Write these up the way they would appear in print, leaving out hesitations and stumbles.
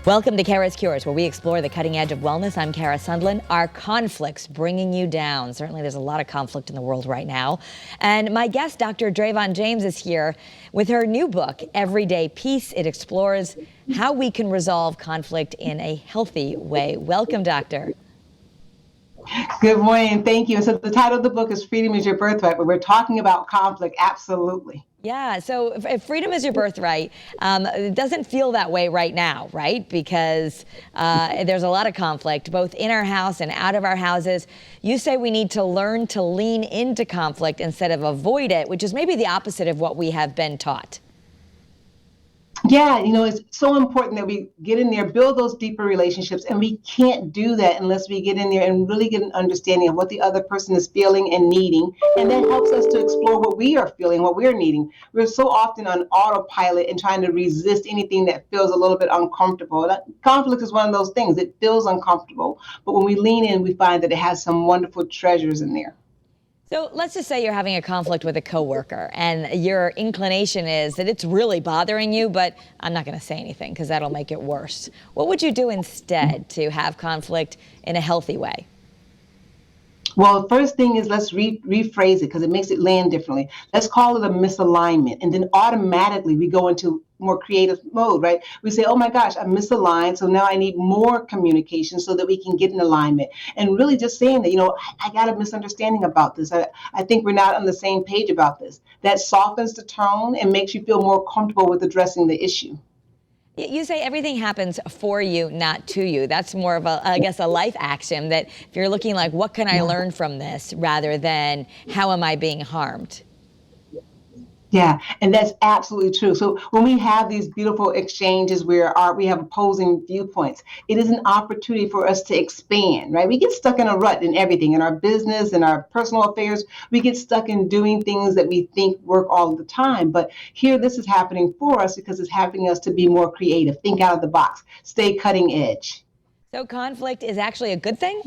Welcome to Kara's Cures, where we explore the cutting edge of wellness. I'm Kara Sundlun. Are conflicts bringing you down? Certainly there's a lot of conflict in the world right now. And my guest, Dr. Dravon James, is here with her new book, Everyday Peace. It explores how we can resolve conflict in a healthy way. Welcome, Doctor. Good morning. Thank you. So the title of the book is Freedom is Your Birthright, but we're talking about conflict. Absolutely. Yeah, so if freedom is your birthright, it doesn't feel that way right now, right? Because there's a lot of conflict, both in our house and out of our houses. You say we need to learn to lean into conflict instead of avoid it, which is maybe the opposite of what we have been taught. Yeah, it's so important that we get in there, build those deeper relationships, and we can't do that unless we get in there and really get an understanding of what the other person is feeling and needing. And that helps us to explore what we are feeling, what we're needing. We're so often on autopilot and trying to resist anything that feels a little bit uncomfortable. Conflict is one of those things. It feels uncomfortable, but when we lean in, we find that it has some wonderful treasures in there. So let's just say you're having a conflict with a coworker and your inclination is that it's really bothering you, but I'm not going to say anything because that'll make it worse. What would you do instead to have conflict in a healthy way? Well, the first thing is let's rephrase it because it makes it land differently. Let's call it a misalignment. And then automatically we go into more creative mode, right? We say, oh my gosh, I'm misaligned. So now I need more communication so that we can get in alignment. And really just saying that, I got a misunderstanding about this. I think we're not on the same page about this. That softens the tone and makes you feel more comfortable with addressing the issue. You say everything happens for you, not to you. That's more of a life axiom that if you're looking like, what can I learn from this rather than how am I being harmed? Yeah, and that's absolutely true. So when we have these beautiful exchanges where we have opposing viewpoints, it is an opportunity for us to expand, right? We get stuck in a rut in everything, in our business, in our personal affairs. We get stuck in doing things that we think work all the time. But here, this is happening for us because it's helping us to be more creative, think out of the box, stay cutting edge. So conflict is actually a good thing?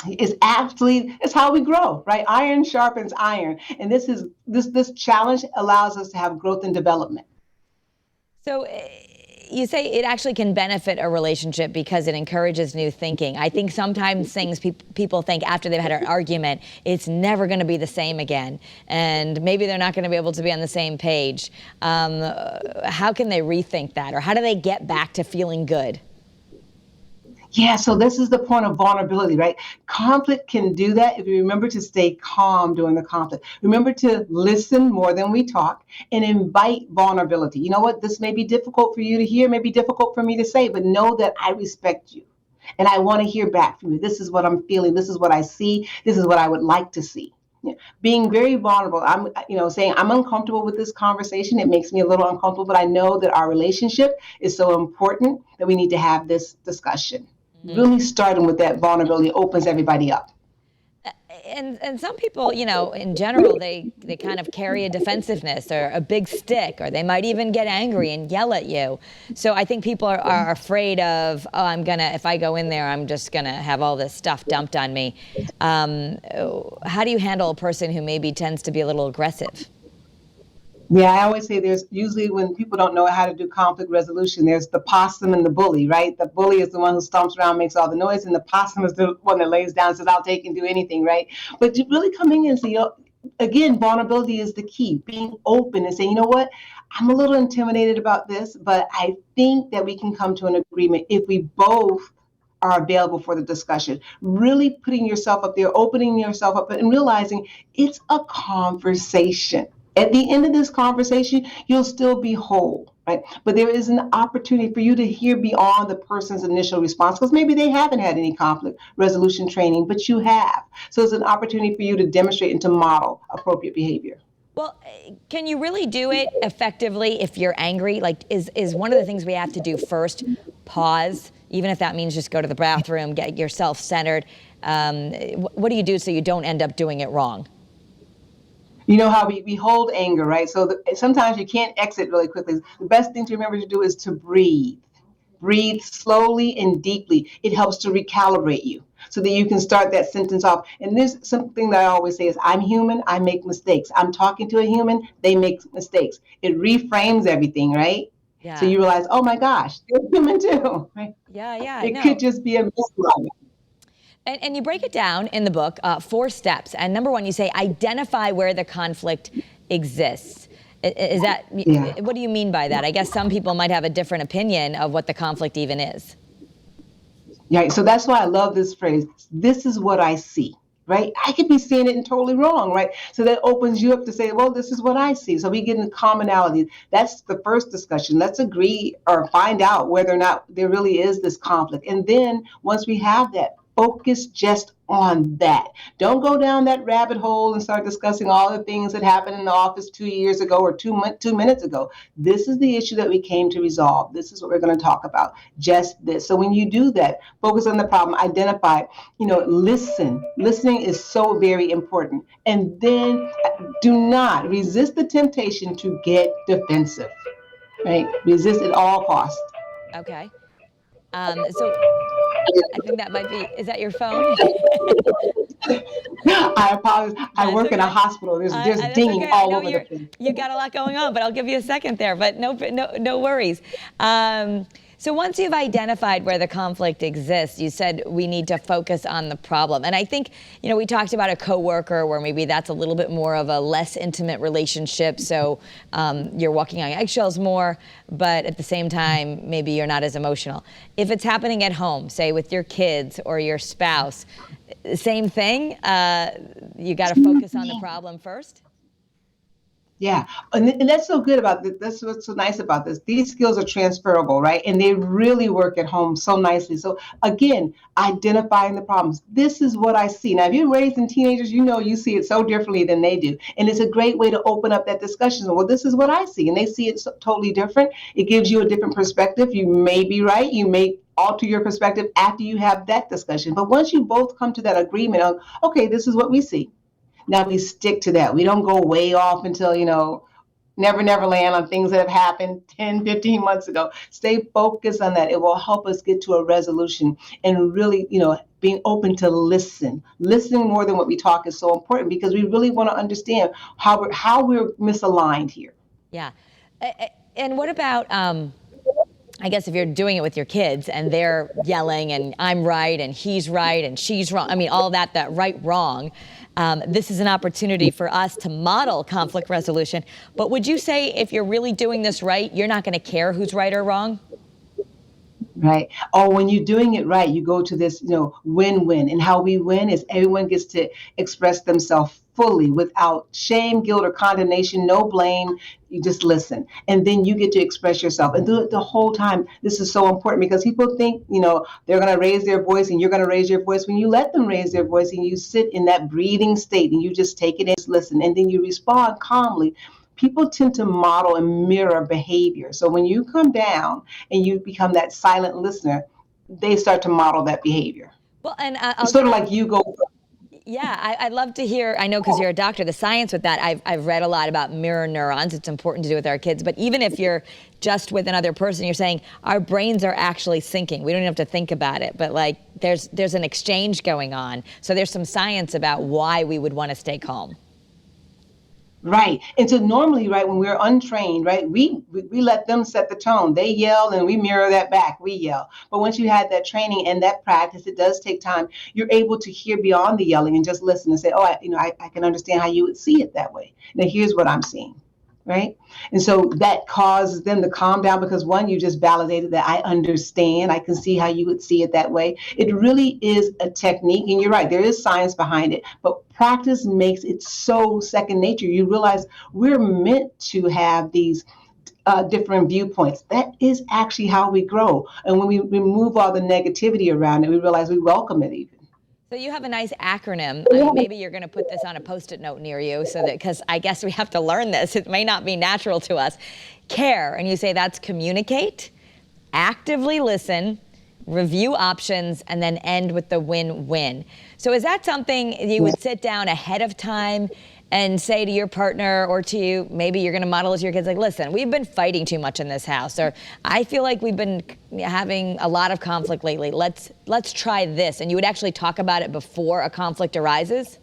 It's how we grow, right? Iron sharpens iron. And this challenge allows us to have growth and development. So you say it actually can benefit a relationship because it encourages new thinking. I think sometimes people think after they've had an argument, it's never going to be the same again. And maybe they're not going to be able to be on the same page. How can they rethink that? Or how do they get back to feeling good? Yeah, so this is the point of vulnerability, right? Conflict can do that if you remember to stay calm during the conflict. Remember to listen more than we talk and invite vulnerability. You know what? This may be difficult for you to hear, may be difficult for me to say, but know that I respect you and I want to hear back from you. This is what I'm feeling. This is what I see. This is what I would like to see. Yeah. Being very vulnerable, I'm saying I'm uncomfortable with this conversation. It makes me a little uncomfortable, but I know that our relationship is so important that we need to have this discussion. Really starting with that vulnerability opens everybody up. And some people, in general, they kind of carry a defensiveness or a big stick, or they might even get angry and yell at you. So I think people are afraid of, if I go in there, I'm just going to have all this stuff dumped on me. How do you handle a person who maybe tends to be a little aggressive? Yeah, I always say there's usually when people don't know how to do conflict resolution, there's the possum and the bully, right? The bully is the one who stomps around, makes all the noise, and the possum is the one that lays down and says, I'll take and do anything, right? But really coming in and say, again, vulnerability is the key. Being open and saying, you know what? I'm a little intimidated about this, but I think that we can come to an agreement if we both are available for the discussion. Really putting yourself up there, opening yourself up and realizing it's a conversation. At the end of this conversation, you'll still be whole, right? But there is an opportunity for you to hear beyond the person's initial response because maybe they haven't had any conflict resolution training, but you have. So it's an opportunity for you to demonstrate and to model appropriate behavior. Well, can you really do it effectively if you're angry? Like, is one of the things we have to do first, pause, even if that means just go to the bathroom, get yourself centered. What do you do so you don't end up doing it wrong? You know how we hold anger, right? So sometimes you can't exit really quickly. The best thing to remember to do is to breathe. Breathe slowly and deeply. It helps to recalibrate you so that you can start that sentence off. And there's something that I always say is, I'm human, I make mistakes. I'm talking to a human, they make mistakes. It reframes everything, right? So Yeah. you realize, oh my gosh, they're human too, right? Yeah, yeah, It could no. just be a misalignment. And you break it down in the book, 4 steps. And number one, you say identify where the conflict exists. Is that, Yeah. what do you mean by that? I guess some people might have a different opinion of what the conflict even is. Yeah, so that's why I love this phrase. This is what I see, right? I could be seeing it and totally wrong, right? So that opens you up to say, well, this is what I see. So we get in commonality. That's the first discussion. Let's agree or find out whether or not there really is this conflict. And then once we have that, focus just on that. Don't go down that rabbit hole and start discussing all the things that happened in the office 2 years ago or 2 minutes ago. This is the issue that we came to resolve. This is what we're going to talk about. Just this. So when you do that, focus on the problem, identify, listen. Listening is so very important. And then do not resist the temptation to get defensive, right? Resist at all costs. Okay. So I think that might be, is that your phone? I apologize. I That's work in a okay. hospital. There's That's dinging okay. I all know over the place. you got a lot going on, but I'll give you a second there. But no worries. So once you've identified where the conflict exists, you said we need to focus on the problem. And I think, we talked about a coworker where maybe that's a little bit more of a less intimate relationship. So you're walking on eggshells more, but at the same time, maybe you're not as emotional. If it's happening at home, say with your kids or your spouse, same thing. You got to focus on the problem first. Yeah, and that's so good about this. That's what's so nice about this. These skills are transferable, right? And they really work at home so nicely. So again, identifying the problems. This is what I see. Now, if you're raising teenagers, you see it so differently than they do, and it's a great way to open up that discussion. Well, this is what I see, and they see it so, totally different. It gives you a different perspective. You may be right. You may alter your perspective after you have that discussion. But once you both come to that agreement of, okay, this is what we see. Now we stick to that. We don't go way off until, never land on things that have happened 10, 15 months ago. Stay focused on that. It will help us get to a resolution and really, being open to listen. Listening more than what we talk is so important because we really want to understand how we're misaligned here. Yeah. And what about, I guess if you're doing it with your kids and they're yelling and I'm right and he's right and she's wrong, I mean, all that right, wrong, this is an opportunity for us to model conflict resolution. But would you say if you're really doing this right, you're not going to care who's right or wrong? Right. Or when you're doing it right, you go to this, win-win. And how we win is everyone gets to express themselves fully without shame, guilt, or condemnation, no blame. You just listen. And then you get to express yourself and do it the whole time. This is so important because people think, they're going to raise their voice and you're going to raise your voice. When you let them raise their voice and you sit in that breathing state and you just take it and listen, and then you respond calmly, people tend to model and mirror behavior. So when you come down and you become that silent listener, they start to model that behavior. Well, and It's sort of like you go. yeah, I'd love to hear, I know because you're a doctor, the science with that. I've read a lot about mirror neurons. It's important to do with our kids. But even if you're just with another person, you're saying our brains are actually syncing. We don't even have to think about it. But there's an exchange going on. So there's some science about why we would want to stay calm. Right. And so normally, right, when we're untrained, right, we let them set the tone. They yell and we mirror that back. We yell. But once you had that training and that practice, it does take time. You're able to hear beyond the yelling and just listen and say, oh, I can understand how you would see it that way. Now, here's what I'm seeing. Right. And so that causes them to calm down because one, you just validated that I understand. I can see how you would see it that way. It really is a technique. And you're right, there is science behind it, but practice makes it so second nature. You realize we're meant to have these different viewpoints. That is actually how we grow. And when we remove all the negativity around it, we realize we welcome it even. So you have a nice acronym. Maybe you're going to put this on a Post-it note near you so that, because I guess we have to learn this. It may not be natural to us. CARE, and you say that's communicate, actively listen, review options, and then end with the win-win. So is that something you would sit down ahead of time and say to your partner or to you, maybe you're going to model it to your kids, like, listen, we've been fighting too much in this house, or I feel like we've been having a lot of conflict lately. Let's try this. And you would actually talk about it before a conflict arises?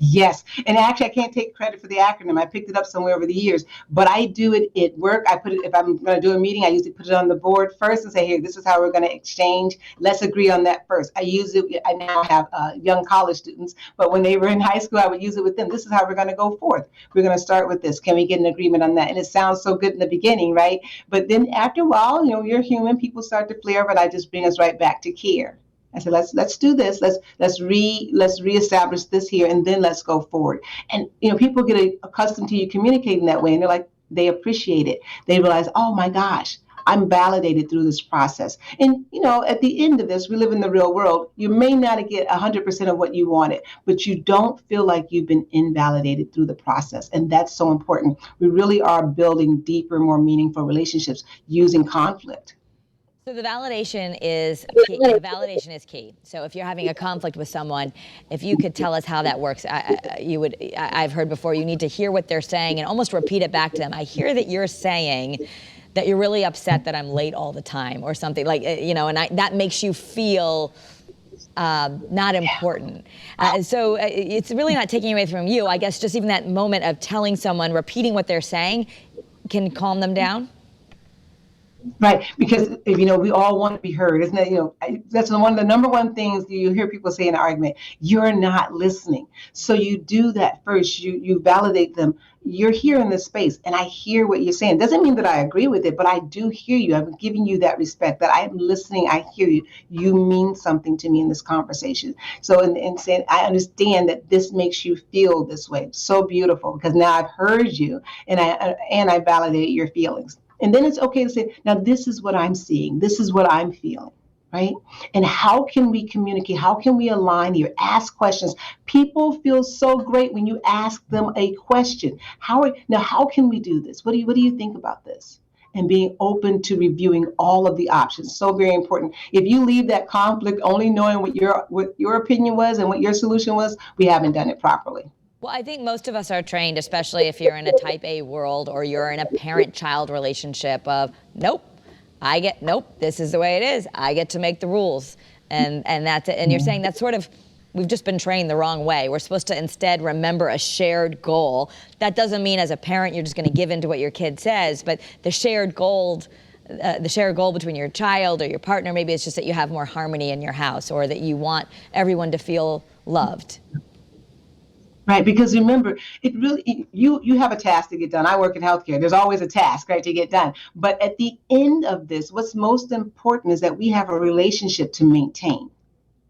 Yes. And actually, I can't take credit for the acronym. I picked it up somewhere over the years, but I do it at work. I put it, if I'm going to do a meeting, I usually put it on the board first and say, here, this is how we're going to exchange. Let's agree on that first. I use it. I now have young college students, but when they were in high school, I would use it with them. This is how we're going to go forth. We're going to start with this. Can we get an agreement on that? And it sounds so good in the beginning, right? But then after a while, you're human. People start to flare, but I just bring us right back to care. I said, let's do this. Let's reestablish this here, and then let's go forward. And people get accustomed to you communicating that way, and they're like, they appreciate it. They realize, oh my gosh, I'm validated through this process. And at the end of this, we live in the real world. You may not get 100% of what you wanted, but you don't feel like you've been invalidated through the process, and that's so important. We really are building deeper, more meaningful relationships using conflict. So the validation is key. The validation is key. So if you're having a conflict with someone, if you could tell us how that works, I've heard before, you need to hear what they're saying and almost repeat it back to them. I hear that you're saying that you're really upset that I'm late all the time or something like, and that makes you feel not important. So it's really not taking away from you. I guess just even that moment of telling someone, repeating what they're saying can calm them down. Right, because we all want to be heard, isn't it? That's one of the number one things you hear people say in an argument. You're not listening, so you do that first. You validate them. You're here in this space, and I hear what you're saying. Doesn't mean that I agree with it, but I do hear you. I'm giving you that respect. That I am listening. I hear you. You mean something to me in this conversation. So, and saying I understand that this makes you feel this way. So beautiful, because now I've heard you, and I validate your feelings. And then it's okay to say, now this is what I'm seeing. This is what I'm feeling, right? And how can we communicate? How can we align here? Ask questions. People feel so great when you ask them a question. How can we do this? What do you think about this? And being open to reviewing all of the options. So very important. If you leave that conflict only knowing what your opinion was and what your solution was, we haven't done it properly. Well, I think most of us are trained, especially if you're in a type A world or you're in a parent-child relationship of, nope, this is the way it is. I get to make the rules. And that's it. And you're saying that's sort of, we've just been trained the wrong way. We're supposed to instead remember a shared goal. That doesn't mean as a parent you're just going to give in to what your kid says, but the shared goal between your child or your partner, maybe it's just that you have more harmony in your house or that you want everyone to feel loved. Right, because remember, it really you have a task to get done. I work in healthcare. There's always a task, right, to get done. But at the end of this, what's most important is that we have a relationship to maintain.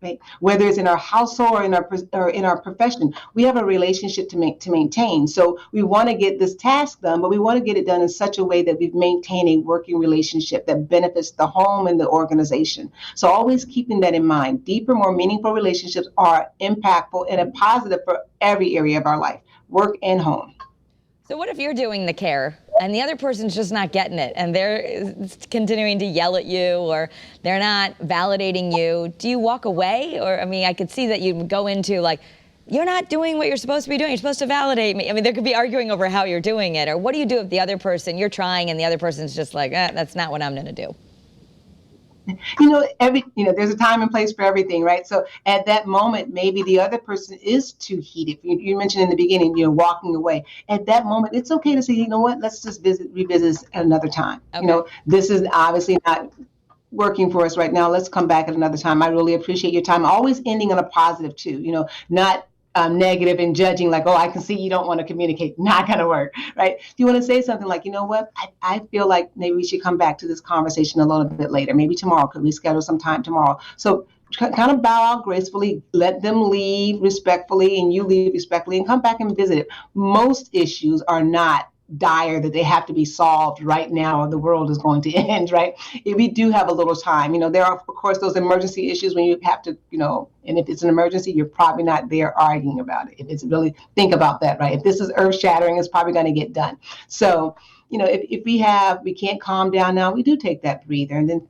Right? Whether it's in our household or in our profession, we have a relationship to maintain. So we want to get this task done, but we want to get it done in such a way that we've maintained a working relationship that benefits the home and the organization. So always keeping that in mind. Deeper, more meaningful relationships are impactful and positive for every area of our life, work and home. So what if you're doing the care and the other person's just not getting it and they're continuing to yell at you or they're not validating you? Do you walk away? Or, I could see that you go into like, you're not doing what you're supposed to be doing. You're supposed to validate me. There could be arguing over how you're doing it. Or what do you do if the other person, you're trying and the other person's just like, that's not what I'm going to do? There's a time and place for everything, right? So at that moment, maybe the other person is too heated. You mentioned in the beginning, walking away. At that moment, it's okay to say, you know what, let's just revisit at another time. Okay. This is obviously not working for us right now. Let's come back at another time. I really appreciate your time. Always ending on a positive too, not negative and judging like, oh, I can see you don't want to communicate. Not going to work, right? If you want to say something like, you know what, I feel like maybe we should come back to this conversation a little bit later. Maybe tomorrow. Could we schedule some time tomorrow? So kind of bow out gracefully, let them leave respectfully, and you leave respectfully and come back and visit it. Most issues are not dire that they have to be solved right now or the world is going to end, right? If we do have a little time, there are, of course, those emergency issues when you have to, and if it's an emergency, you're probably not there arguing about it. If it's really, think about that, right? If this is earth shattering, it's probably going to get done. So, if we can't calm down now, we do take that breather and then,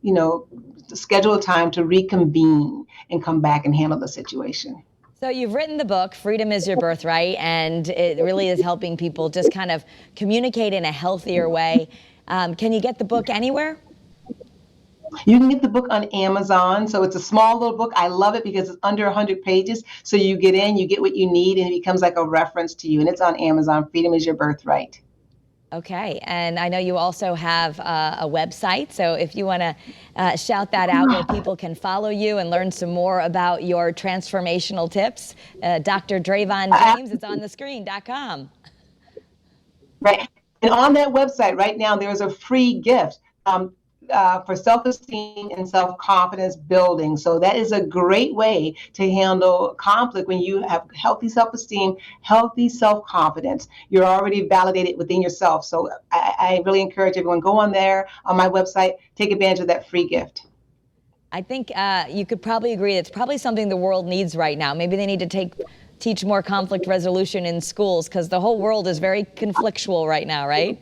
schedule a time to reconvene and come back and handle the situation. So you've written the book, Freedom is Your Birthright, and it really is helping people just kind of communicate in a healthier way. Can you get the book anywhere? You can get the book on Amazon. So it's a small little book. I love it because it's under 100 pages. So you get in, you get what you need, and it becomes like a reference to you. And it's on Amazon. Freedom is Your Birthright. Okay, and I know you also have a website, so if you want to shout that out where people can follow you and learn some more about your transformational tips, Dr. Dravon James, it's on the screen.com. Right. And on that website right now, there's a free gift for self-esteem and self-confidence building. So that is a great way to handle conflict when you have healthy self-esteem, healthy self-confidence. You're already validated within yourself. So I really encourage everyone, go on there on my website, take advantage of that free gift. I think you could probably agree it's probably something the world needs right now. Maybe they need to teach more conflict resolution in schools because the whole world is very conflictual right now, right?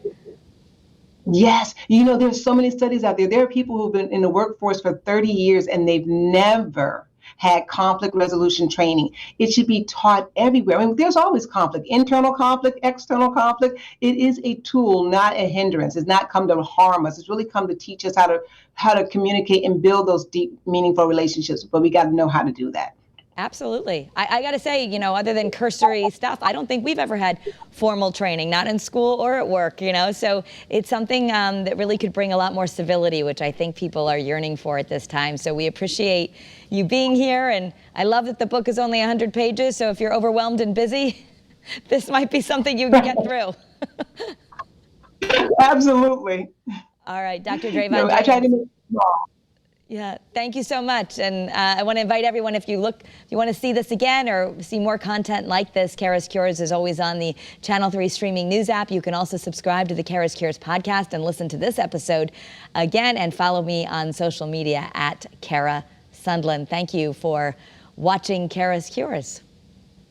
Yes. There's so many studies out there. There are people who've been in the workforce for 30 years and they've never had conflict resolution training. It should be taught everywhere. I mean, there's always conflict, internal conflict, external conflict. It is a tool, not a hindrance. It's not come to harm us. It's really come to teach us how to communicate and build those deep, meaningful relationships. But we got to know how to do that. Absolutely. I got to say, other than cursory stuff, I don't think we've ever had formal training, not in school or at work, So it's something that really could bring a lot more civility, which I think people are yearning for at this time. So we appreciate you being here. And I love that the book is only 100 pages. So if you're overwhelmed and busy, this might be something you can get through. Absolutely. All right, Dr. Dravon James. I try to make it small. Yeah, thank you so much. And I want to invite everyone, if you want to see this again or see more content like this, Kara's Cures is always on the Channel 3 streaming news app. You can also subscribe to the Kara's Cures podcast and listen to this episode again, and follow me on social media at Kara Sundlun. Thank you for watching Kara's Cures.